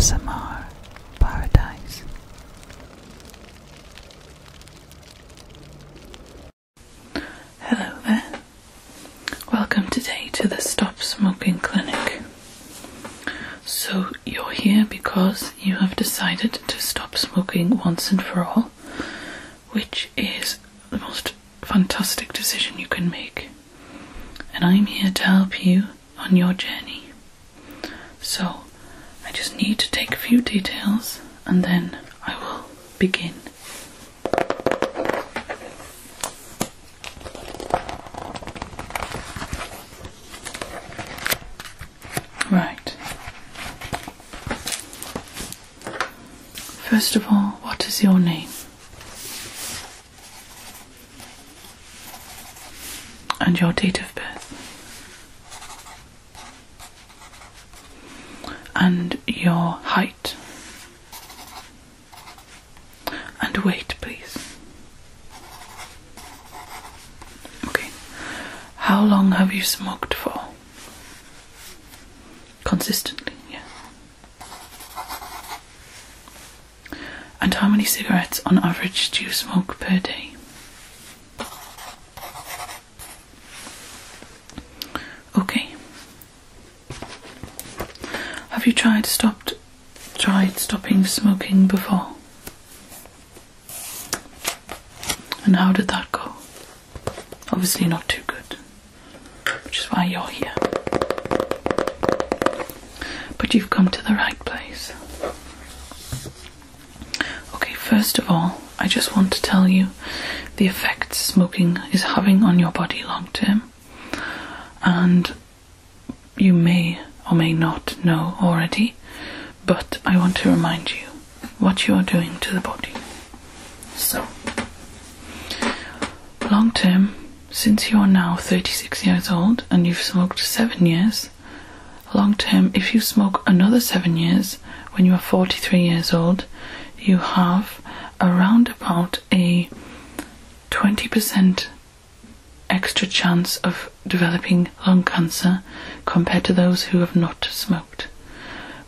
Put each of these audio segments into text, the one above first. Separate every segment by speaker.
Speaker 1: ASMR Paradise. Hello there. Welcome today to the Stop Smoking Clinic. So you're here because you have decided to stop smoking once and for all, which is the most fantastic decision you can make. And I'm here to help you on your journey. So I just need to take a few details and then I will begin. Right. First of all, what is your name? And your date of birth? And your height and weight, please. Okay. How long have you smoked for? Consistently, yeah. And how many cigarettes on average do you smoke per day? Okay. Have you tried stopping smoking before? And how did that go? Obviously not too good, which is why you're here. But you've come to the right place. Okay, first of all, I just want to tell you the effects smoking is having on your body long term. And you may or may not know already, but I want to remind you what you are doing to the body. So, long term, since you are now 36 years old and you've smoked 7 years, long term, if you smoke another 7 years, when you are 43 years old, you have around about a 20% extra chance of developing lung cancer compared to those who have not smoked,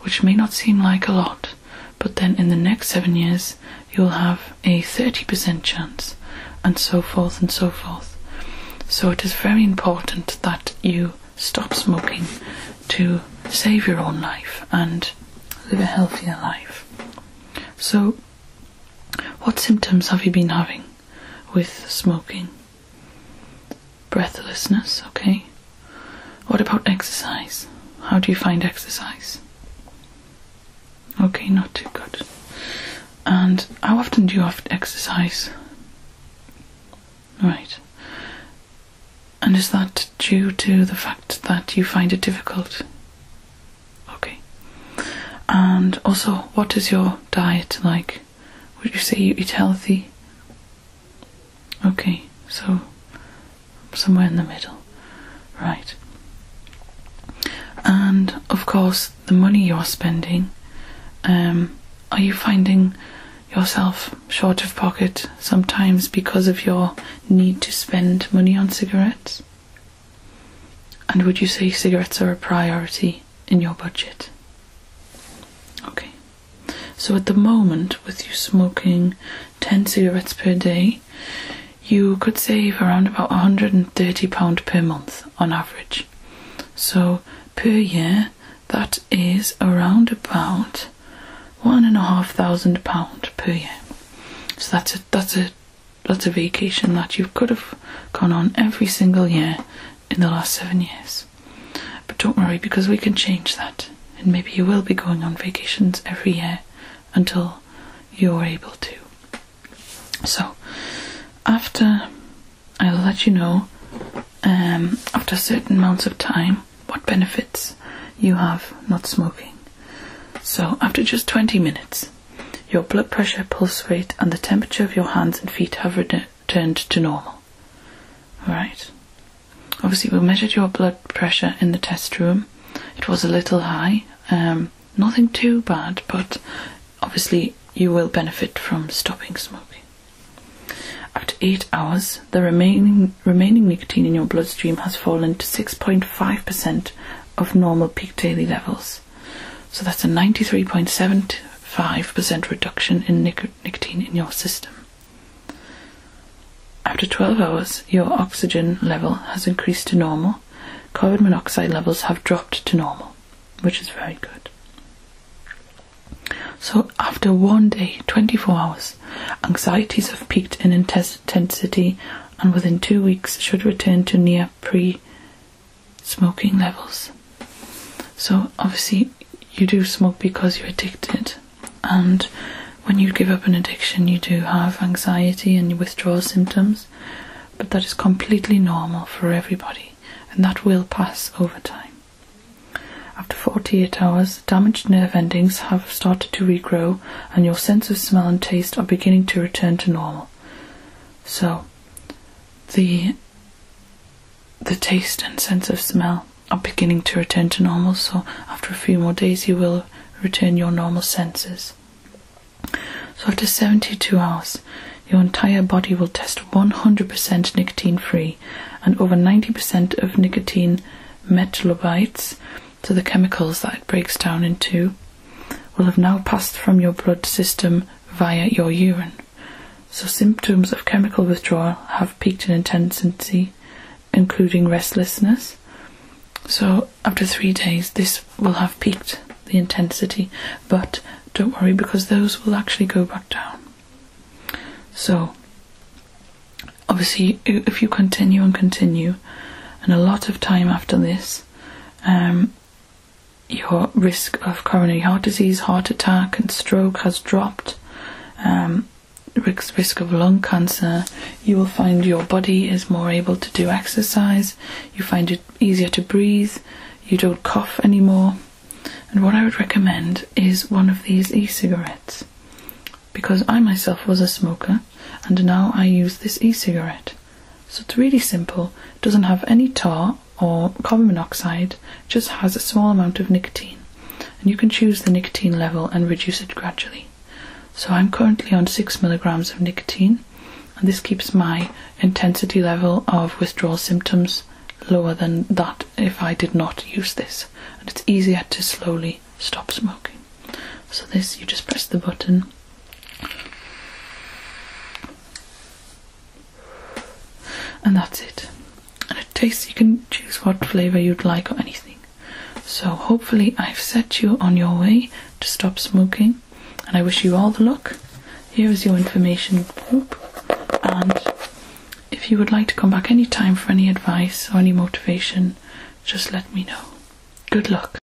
Speaker 1: which may not seem like a lot, but then in the next 7 years you'll have a 30% chance, and so forth and so forth. So it is very important that you stop smoking to save your own life and live a healthier life. So what symptoms have you been having with smoking? Breathlessness, okay. What about exercise? How do you find exercise? Okay, not too good. And how often do you have to exercise? Right. And is that due to the fact that you find it difficult? Okay. And also, what is your diet like? Would you say you eat healthy? Okay, so somewhere in the middle. Right. And of course, the money you're spending, are you finding yourself short of pocket sometimes because of your need to spend money on cigarettes? And would you say cigarettes are a priority in your budget? Okay. So at the moment, with you smoking 10 cigarettes per day, you could save around about £130 per month on average. So per year, that is around about £1,500 per year. So that's a vacation that you could have gone on every single year in the last 7 years. But don't worry, because we can change that, and maybe you will be going on vacations every year until you're able to. So after, I'll let you know after certain amounts of time what benefits you have not smoking. So after just 20 minutes, your blood pressure, pulse rate and the temperature of your hands and feet have returned to normal. Alright. Obviously we measured your blood pressure in the test room. It was a little high, nothing too bad, but obviously you will benefit from stopping smoking. After 8 hours, the remaining nicotine in your bloodstream has fallen to 6.5% of normal peak daily levels. So that's a 93.75% reduction in nicotine in your system. After 12 hours, your oxygen level has increased to normal. Carbon monoxide levels have dropped to normal, which is very good. So after 1 day, 24 hours, anxieties have peaked in intensity and within 2 weeks should return to near pre-smoking levels. So obviously you do smoke because you're addicted, and when you give up an addiction you do have anxiety and withdrawal symptoms, but that is completely normal for everybody, and that will pass over time. After 48 hours, damaged nerve endings have started to regrow and your sense of smell and taste are beginning to return to normal. So the taste and sense of smell are beginning to return to normal, so after a few more days you will return your normal senses. So after 72 hours, your entire body will test 100% nicotine free, and over 90% of nicotine metabolites, so the chemicals that it breaks down into, will have now passed from your blood system via your urine. So symptoms of chemical withdrawal have peaked in intensity, including restlessness. So after 3 days this will have peaked the intensity, but don't worry because those will actually go back down. So obviously if you continue and a lot of time after this, your risk of coronary heart disease, heart attack and stroke has dropped. Risk of lung cancer, you will find your body is more able to do exercise, you find it easier to breathe, you don't cough anymore. And what I would recommend is one of these e-cigarettes, because I myself was a smoker and now I use this e-cigarette. So it's really simple, it doesn't have any tar or carbon monoxide, it just has a small amount of nicotine, and you can choose the nicotine level and reduce it gradually. So I'm currently on 6 milligrams of nicotine, and this keeps my intensity level of withdrawal symptoms lower than that if I did not use this, and it's easier to slowly stop smoking. So this, you just press the button and that's it, and it tastes, you can choose what flavour you'd like or anything. So hopefully I've set you on your way to stop smoking, and I wish you all the luck. Here is your information group, and if you would like to come back any time for any advice or any motivation, just let me know. Good luck.